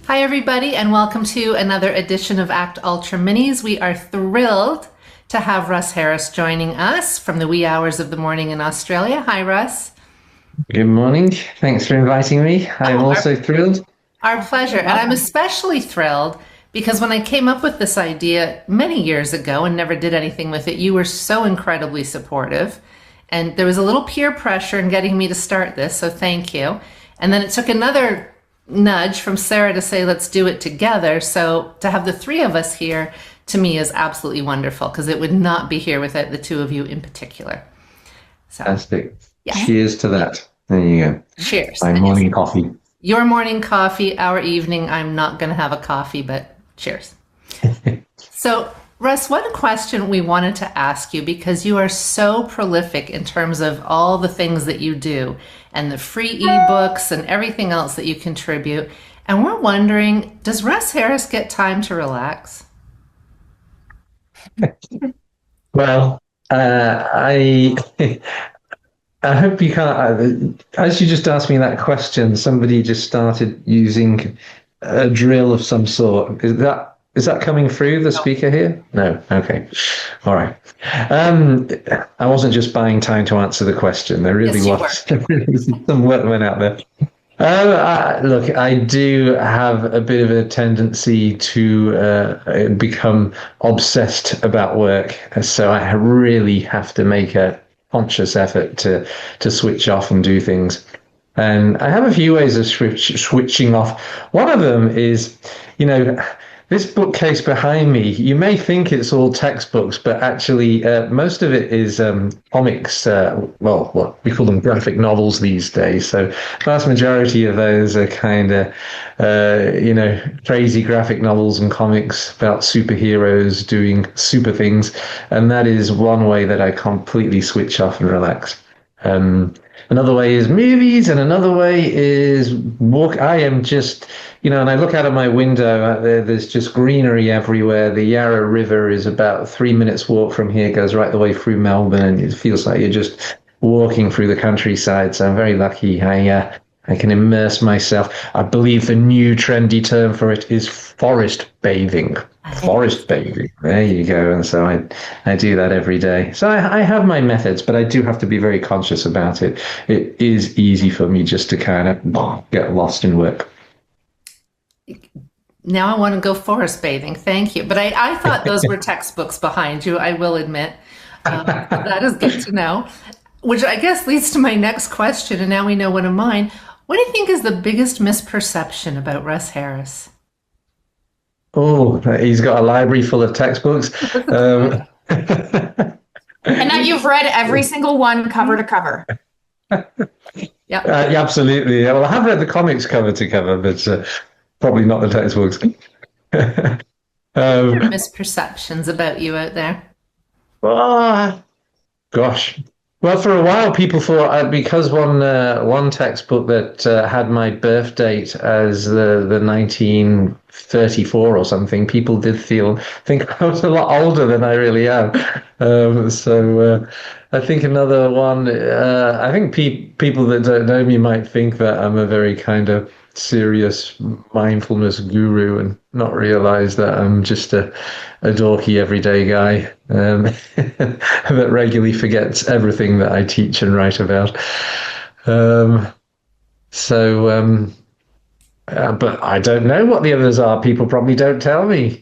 Hi, everybody, and welcome to another edition of Act Ultra Minis. We are thrilled to have Russ Harris joining us from the wee hours of the morning in Australia. Hi, Russ. Good morning. Thanks for inviting me. I'm Oh, also thrilled. our pleasure. And I'm especially thrilled because when I came up with this idea many years ago and never did anything with it, you were so incredibly supportive. And there was a little peer pressure in getting me to start this, so thank you. And then it took another nudge from Sarah to say, let's do it together. So to have the three of us here, to me, is absolutely wonderful because it would not be here without the two of you in particular. So, Fantastic. yeah. Cheers to that. There you go. Cheers. My morning coffee. Your morning coffee, our evening. I'm not going to have a coffee, but cheers. So, Russ, what a question we wanted to ask you because you are so prolific in terms of all the things that you do and the free ebooks and everything else that you contribute. And we're wondering, does Russ Harris get time to relax? Well, I I hope you can't. As you just asked me that question, somebody just started using a drill of some sort. Is that coming through the speaker here? No. Okay. All right. I wasn't just buying time to answer the question. There really was. There really was some work went out there. Look, I do have a bit of a tendency to become obsessed about work, so I really have to make a conscious effort to switch off and do things. And I have a few ways of switching off. One of them is, this bookcase behind me, you may think it's all textbooks, but actually most of it is comics, what we call them graphic novels these days. So the vast majority of those are kind of, crazy graphic novels and comics about superheroes doing super things. And that is one way that I completely switch off and relax. Another way is movies, and another way is walk. I am just, and I look out of my window out there, there's just greenery everywhere. The Yarra River is about 3 minutes walk from here, goes right the way through Melbourne, and it feels like you're just walking through the countryside. So I'm very lucky. I can immerse myself. I believe the new trendy term for it is forest bathing. Forest bathing. There you go. And so I do that every day. So I have my methods, but I do have to be very conscious about it. It is easy for me just to kind of get lost in work. Now I want to go forest bathing. Thank you. But I thought those were textbooks behind you, I will admit. That is good to know. Which I guess leads to my next question, and now we know one of mine. What do you think is the biggest misperception about Russ Harris? Oh, he's got a library full of textbooks. And that you've read every single one cover to cover. Yeah, absolutely. Well, I have read the comics cover to cover, but probably not the textbooks. misperceptions about you out there. Gosh. Well, for a while, people thought because one textbook that had my birth date as the 1934 or something, people did think I was a lot older than I really am. I think another one. I think people that don't know me might think that I'm a very kind of serious mindfulness guru and not realize that I'm just a dorky everyday guy that regularly forgets everything that I teach and write about. But I don't know what the others are. People probably don't tell me,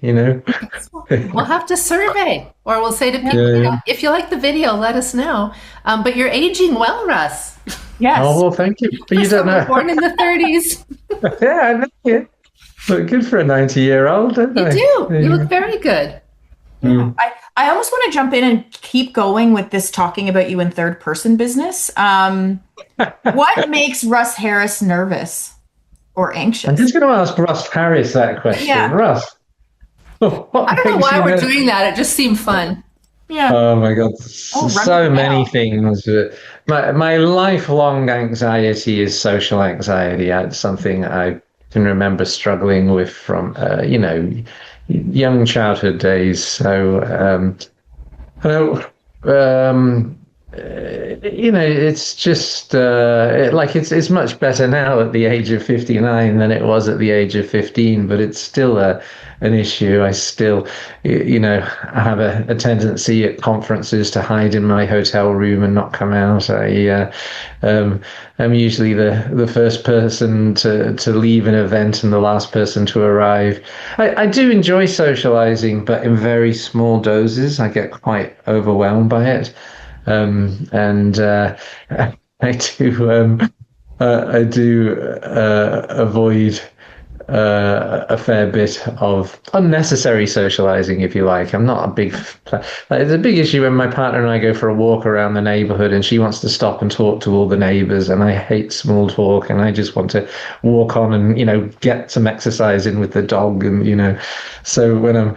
We'll have to survey, or we'll say to people, if you like the video, let us know. But you're aging well, Russ. Yes. Oh, well, thank you. But you don't know. Born in the 30s. Yeah, I know you. Look good for a 90-year-old, don't I? You do. You look very good. Yeah. I almost want to jump in and keep going with this talking about you in third person business. What makes Russ Harris nervous or anxious? I'm just going to ask Russ Harris that question. Yeah. Russ. I don't know why we're doing that. It just seemed fun. Yeah. Oh my God, so many things. My lifelong anxiety is social anxiety. It's something I can remember struggling with from, young childhood days. So, it's just it's much better now at the age of 59 than it was at the age of 15, but it's still an issue. I still, I have a tendency at conferences to hide in my hotel room and not come out. I'm usually the first person to leave an event and the last person to arrive. I do enjoy socializing, but in very small doses. I get quite overwhelmed by it. And I do avoid a fair bit of unnecessary socializing, if you like. I'm not a big it's a big issue when my partner and I go for a walk around the neighborhood and she wants to stop and talk to all the neighbors, and I hate small talk, and I just want to walk on and get some exercise in with the dog, and so when I'm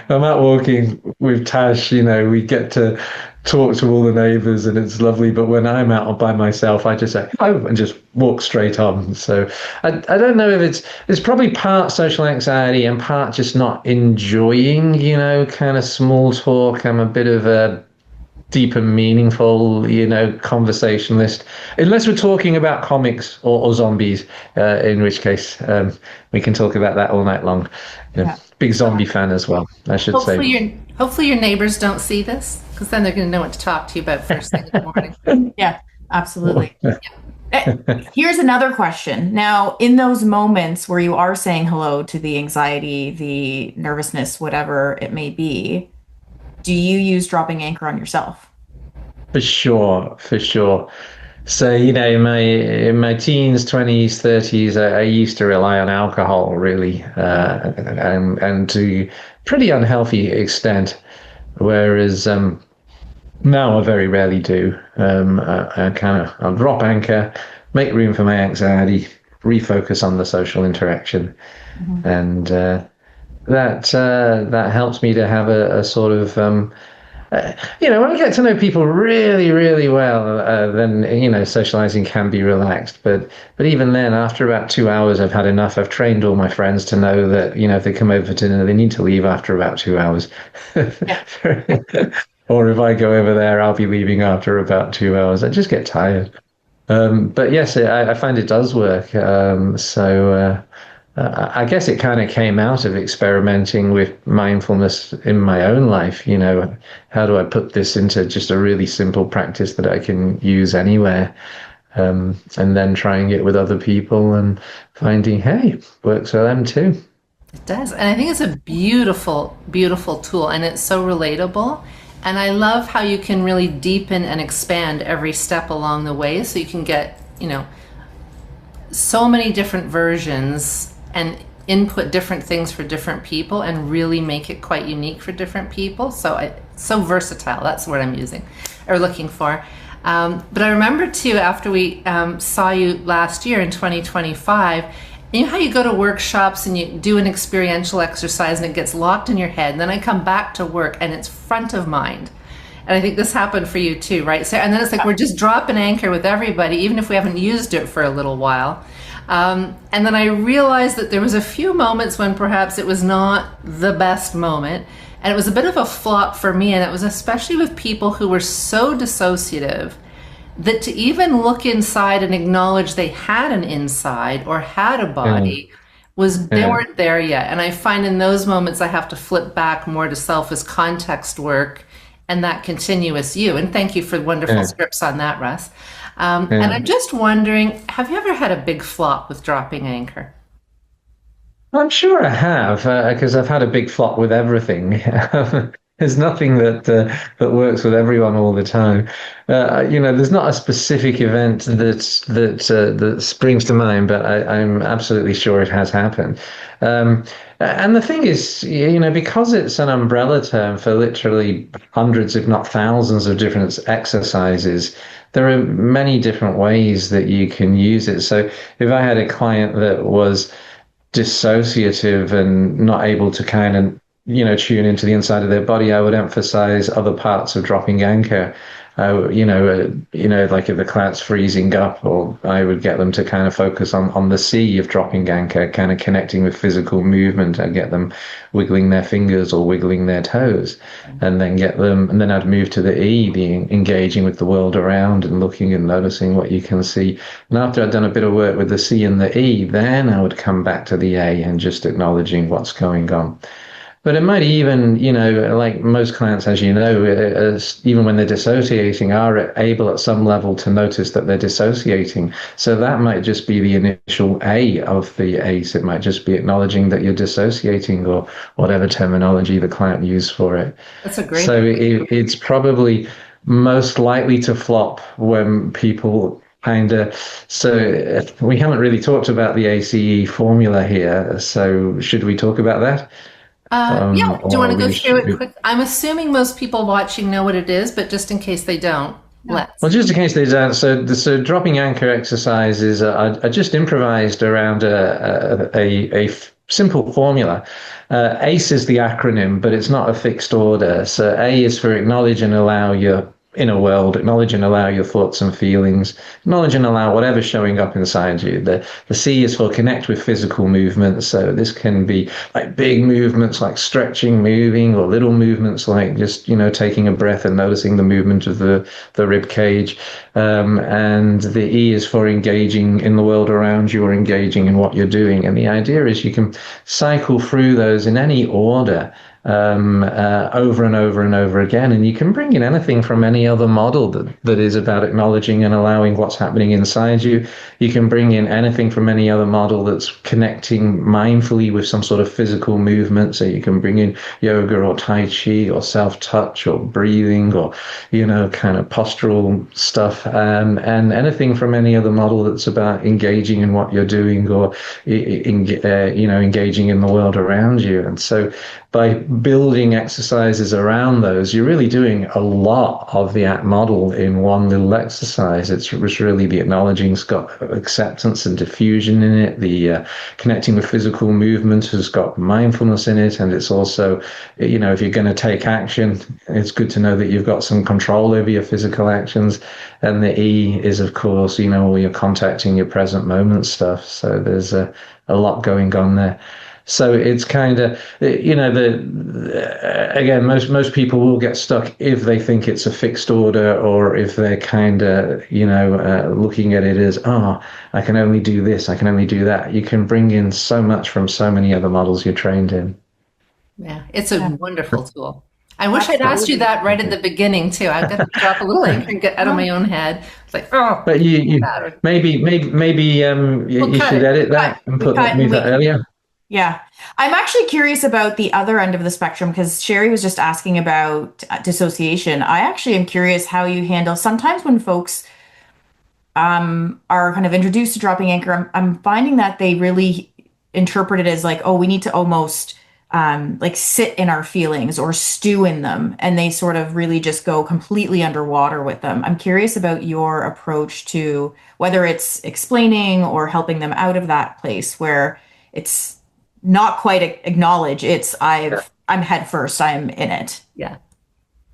out walking with Tash, we get to talk to all the neighbors and it's lovely. But when I'm out by myself, I just say, oh, and just walk straight on. So I don't know if it's probably part social anxiety and part just not enjoying, kind of small talk. I'm a bit of a deep and meaningful, conversationalist, unless we're talking about comics or zombies, in which case we can talk about that all night long. Yeah. Big zombie fan as well, I should say. Hopefully your neighbors don't see this, because then they're going to know what to talk to you about first thing in the morning. Yeah, absolutely. Here's another question. Now, in those moments where you are saying hello to the anxiety, the nervousness, whatever it may be, do you use dropping anchor on yourself? For sure. So, in my teens, 20s, 30s, I used to rely on alcohol really, and to pretty unhealthy extent. Whereas now I very rarely do. I'll drop anchor, make room for my anxiety, refocus on the social interaction, and that helps me to have a sort of when I get to know people really, really well, then socializing can be relaxed. But even then, after about 2 hours, I've had enough. I've trained all my friends to know that if they come over for dinner, they need to leave after about 2 hours. Or if I go over there, I'll be leaving after about 2 hours. I just get tired. But yes, I find it does work. I guess it kind of came out of experimenting with mindfulness in my own life. How do I put this into just a really simple practice that I can use anywhere? And then trying it with other people and finding, hey, works for them too. It does. And I think it's a beautiful, beautiful tool, and it's so relatable. And I love how you can really deepen and expand every step along the way, so you can get, so many different versions and input different things for different people and really make it quite unique for different people. So versatile, that's what I'm using or looking for. But I remember too, after we saw you last year in 2025, how you go to workshops and you do an experiential exercise and it gets locked in your head, and then I come back to work and it's front of mind. And I think this happened for you too, right? So, and then it's like we're just dropping anchor with everybody, even if we haven't used it for a little while. And then I realized that there was a few moments when perhaps it was not the best moment. And it was a bit of a flop for me. And it was especially with people who were so dissociative that to even look inside and acknowledge they had an inside or had a body they weren't there yet. And I find in those moments I have to flip back more to self as context work and that continuous you. And thank you for wonderful scripts on that, Russ. And I'm just wondering, have you ever had a big flop with dropping anchor? I'm sure I have, because I've had a big flop with everything. There's nothing that works with everyone all the time. There's not a specific event that springs to mind, but I'm absolutely sure it has happened. And the thing is, because it's an umbrella term for literally hundreds, if not thousands, of different exercises, there are many different ways that you can use it. So if I had a client that was dissociative and not able to kind of, tune into the inside of their body, I would emphasize other parts of dropping anchor. Like if the client's freezing up, or I would get them to kind of focus on the C of dropping anchor, kind of connecting with physical movement. I'd get them wiggling their fingers or wiggling their toes, and then I'd move to the E, the engaging with the world around and looking and noticing what you can see. And after I'd done a bit of work with the C and the E, then I would come back to the A and just acknowledging what's going on. But it might even, like most clients, as you know, even when they're dissociating, are able at some level to notice that they're dissociating. So that might just be the initial A of the ACE. It might just be acknowledging that you're dissociating, or whatever terminology the client used for it. That's a great. So it's probably most likely to flop when people so we haven't really talked about the ACE formula here. So should we talk about that? Yeah. Do you want to go through it should- quick? I'm assuming most people watching know what it is, but just in case they don't, let's. Well, just in case they don't, so dropping anchor exercises are just improvised around a simple formula. ACE is the acronym, but it's not a fixed order. So A is for acknowledge and allow your inner world, acknowledge and allow your thoughts and feelings, acknowledge and allow whatever's showing up inside you. The C is for connect with physical movements. So this can be like big movements like stretching, moving, or little movements like just, taking a breath and noticing the movement of the rib cage. And the E is for engaging in the world around you, or engaging in what you're doing. And the idea is you can cycle through those in any order, over and over and over again, and you can bring in anything from any other model that is about acknowledging and allowing what's happening inside you. You can bring in anything from any other model that's connecting mindfully with some sort of physical movement. So you can bring in yoga or Tai Chi or self-touch or breathing or kind of postural stuff, and anything from any other model that's about engaging in what you're doing, or engaging in the world around you. And so by building exercises around those, you're really doing a lot of the ACT model in one little exercise. It's really the acknowledging's got acceptance and diffusion in it. The connecting with physical movement has got mindfulness in it. And it's also, if you're going to take action, it's good to know that you've got some control over your physical actions. And the E is, of course, all your contacting your present moment stuff. So there's a lot going on there. So it's kind of, again, most people will get stuck if they think it's a fixed order, or if they're kind of, looking at it as, I can only do this, I can only do that. You can bring in so much from so many other models you're trained in. Yeah, it's a wonderful tool. I wish I'd asked you that right at the beginning too. I've got to drop a little ink and get out of my own head. It's like, but you maybe you should edit that and move that earlier. Yeah. I'm actually curious about the other end of the spectrum, because Sherry was just asking about dissociation. I actually am curious how you handle sometimes when folks are kind of introduced to dropping anchor. I'm finding that they really interpret it as like, we need to almost like sit in our feelings or stew in them. And they sort of really just go completely underwater with them. I'm curious about your approach to whether it's explaining or helping them out of that place where it's not quite acknowledge, it's I'm head first, I'm in it. Yeah.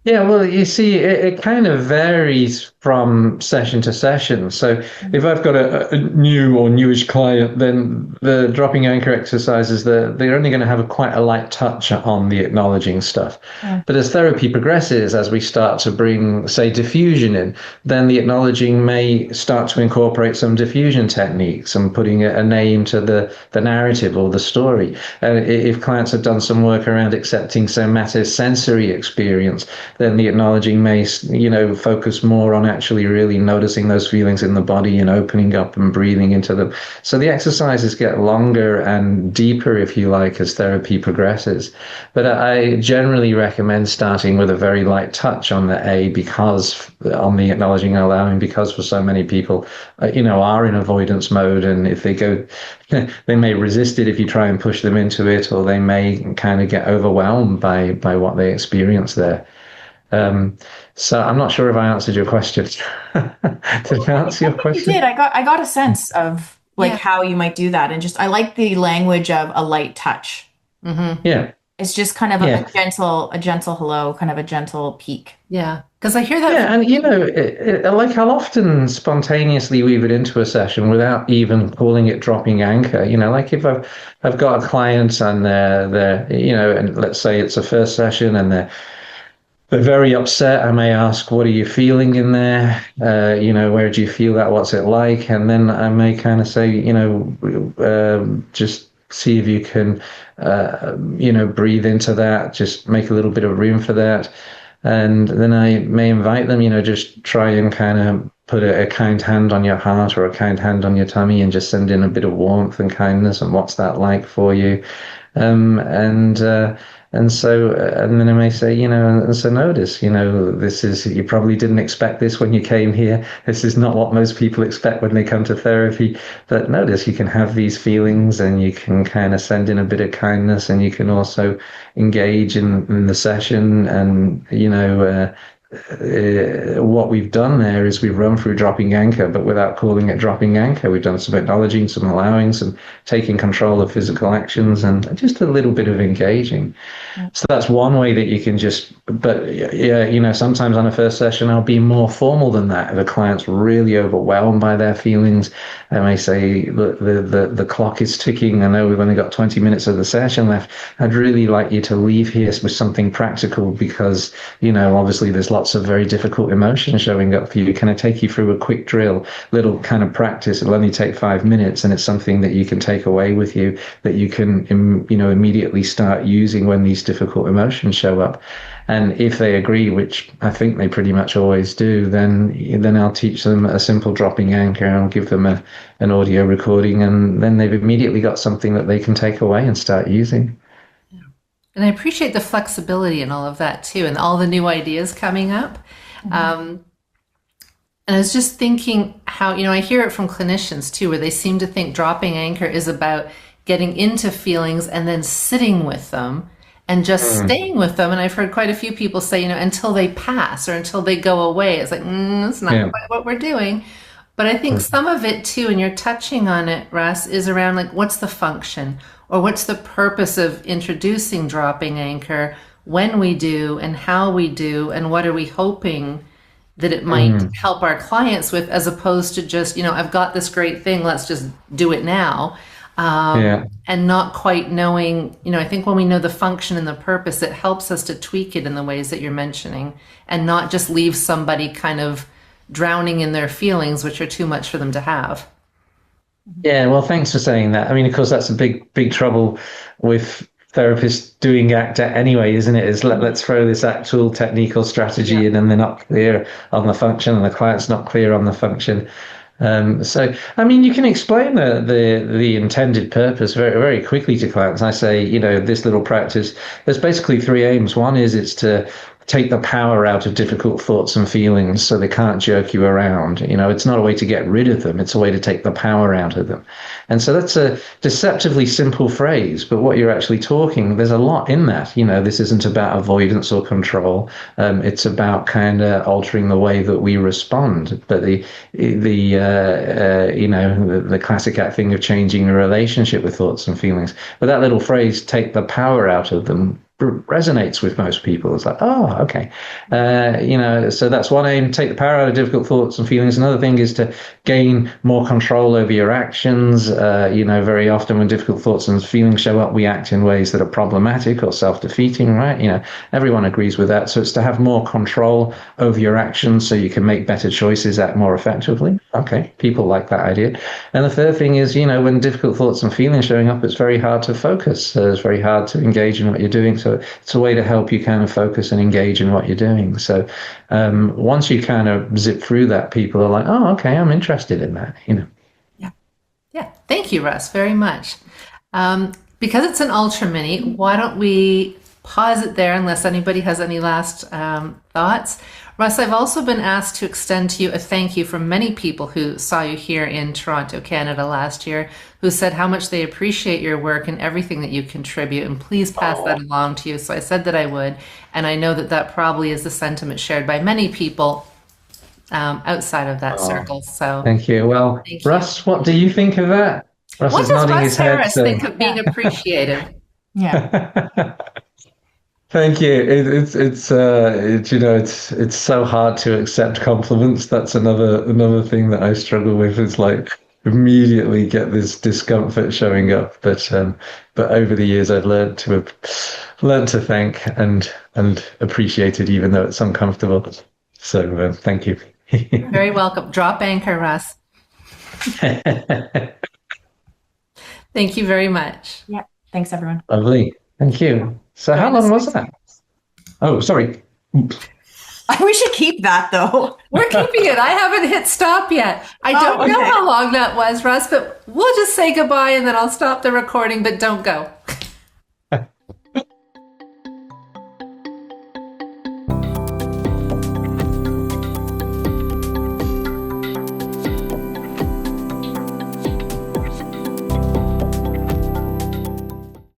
Yeah, well, you see, it kind of varies from session to session. So if I've got a new or newish client, then the dropping anchor exercises, they're only going to have quite a light touch on the acknowledging stuff. Yeah. But as therapy progresses, as we start to bring, say, diffusion in, then the acknowledging may start to incorporate some diffusion techniques and putting a name to the narrative or the story. If clients have done some work around accepting somatic sensory experience, then the acknowledging may, focus more on actually really noticing those feelings in the body and opening up and breathing into them. So the exercises get longer and deeper, if you like, as therapy progresses. But I generally recommend starting with a very light touch on the A, because on the acknowledging and allowing, because for so many people, are in avoidance mode. And if they go, they may resist it if you try and push them into it, or they may kind of get overwhelmed by what they experience there. So I'm not sure if I answered your question. Did I answer your question? You did. I got a sense of how you might do that, and just I like the language of a light touch. Mm-hmm. Yeah, it's just kind of a gentle hello, kind of a gentle peek. Yeah, Because I hear that Yeah, from and like I'll often spontaneously weave it into a session without even calling it dropping anchor. Like if I've got a client and they're and let's say it's a first session and they're very upset. I may ask, what are you feeling in there? Where do you feel that? What's it like? And then I may kind of say, just see if you can, breathe into that, just make a little bit of room for that. And then I may invite them, just try and kind of put a kind hand on your heart or a kind hand on your tummy and just send in a bit of warmth and kindness. And what's that like for you? Um, and, uh, and then I may say, and so notice, this is, you probably didn't expect this when you came here. This is not what most people expect when they come to therapy. But notice you can have these feelings and you can kind of send in a bit of kindness and you can also engage in the session. And, what we've done there is we've run through dropping anchor, but without calling it dropping anchor. We've done some acknowledging, some allowing, some taking control of physical actions, and just a little bit of engaging. So that's one way that you can but yeah, sometimes on a first session, I'll be more formal than that. If a client's really overwhelmed by their feelings, I may say, look, the clock is ticking. I know we've only got 20 minutes of the session left. I'd really like you to leave here with something practical because, obviously there's lots of very difficult emotions showing up for you. Can I take you through a quick drill, little kind of practice? It'll only take 5 minutes and it's something that you can take away with you that you can, immediately start using when these difficult emotions show up. And if they agree, which I think they pretty much always do, then I'll teach them a simple dropping anchor. I'll give them an audio recording, and then they've immediately got something that they can take away and start using. And I appreciate the flexibility and all of that too, and all the new ideas coming up. And I was just thinking how, I hear it from clinicians too, where they seem to think dropping anchor is about getting into feelings and then sitting with them and just staying with them. And I've heard quite a few people say, until they pass or until they go away. It's like, that's not quite what we're doing. But I think some of it too, and you're touching on it, Russ, is around like, what's the function or what's the purpose of introducing dropping anchor, when we do and how we do, and what are we hoping that it might help our clients with, as opposed to just, I've got this great thing, let's just do it now. And not quite knowing, I think when we know the function and the purpose, it helps us to tweak it in the ways that you're mentioning and not just leave somebody kind of drowning in their feelings, which are too much for them to have. Yeah, well, thanks for saying that. I mean, of course, that's a big trouble with therapists doing ACT anyway, isn't it? Is let's throw this actual technical strategy in, and they're not clear on the function, and the client's not clear on the function. So, I mean, you can explain the intended purpose very, very quickly to clients. I say, this little practice, there's basically 3 aims. One is it's to take the power out of difficult thoughts and feelings so they can't jerk you around. It's not a way to get rid of them. It's a way to take the power out of them. And so that's a deceptively simple phrase, but what you're actually talking, there's a lot in that. This isn't about avoidance or control. It's about kind of altering the way that we respond. But the classic thing of changing a relationship with thoughts and feelings. But that little phrase, take the power out of them, resonates with most people. It's like, oh, okay. So that's one aim, take the power out of difficult thoughts and feelings. Another thing is to gain more control over your actions. Very often when difficult thoughts and feelings show up, we act in ways that are problematic or self-defeating, right? Everyone agrees with that. So it's to have more control over your actions so you can make better choices, act more effectively. Okay, people like that idea. And the third thing is, when difficult thoughts and feelings showing up, it's very hard to focus. It's very hard to engage in what you're doing. So it's a way to help you kind of focus and engage in what you're doing. So once you kind of zip through that, people are like, oh, okay, I'm interested in that, Yeah. Thank you, Russ, very much. Because it's an ultra mini, why don't we pause it there unless anybody has any last thoughts? Russ, I've also been asked to extend to you a thank you from many people who saw you here in Toronto, Canada last year, who said how much they appreciate your work and everything that you contribute, and please pass that along to you. So I said that I would, and I know that that probably is the sentiment shared by many people outside of that circle. So thank you. Well, thank you. Russ, what do you think of that? Russ what does Russ Harris think of being appreciated? Yeah. Thank you. It's so hard to accept compliments. That's another thing that I struggle with. Is like immediately get this discomfort showing up. But over the years, I've learned to thank and appreciate it, even though it's uncomfortable. So thank you. Very welcome. Drop anchor, Russ. Thank you very much. Yeah. Thanks, everyone. Lovely. Thank you. So how long was that? Oh, sorry. We should keep that, though. We're keeping it. I haven't hit stop yet. I don't know how long that was, Russ, but we'll just say goodbye and then I'll stop the recording, but don't go.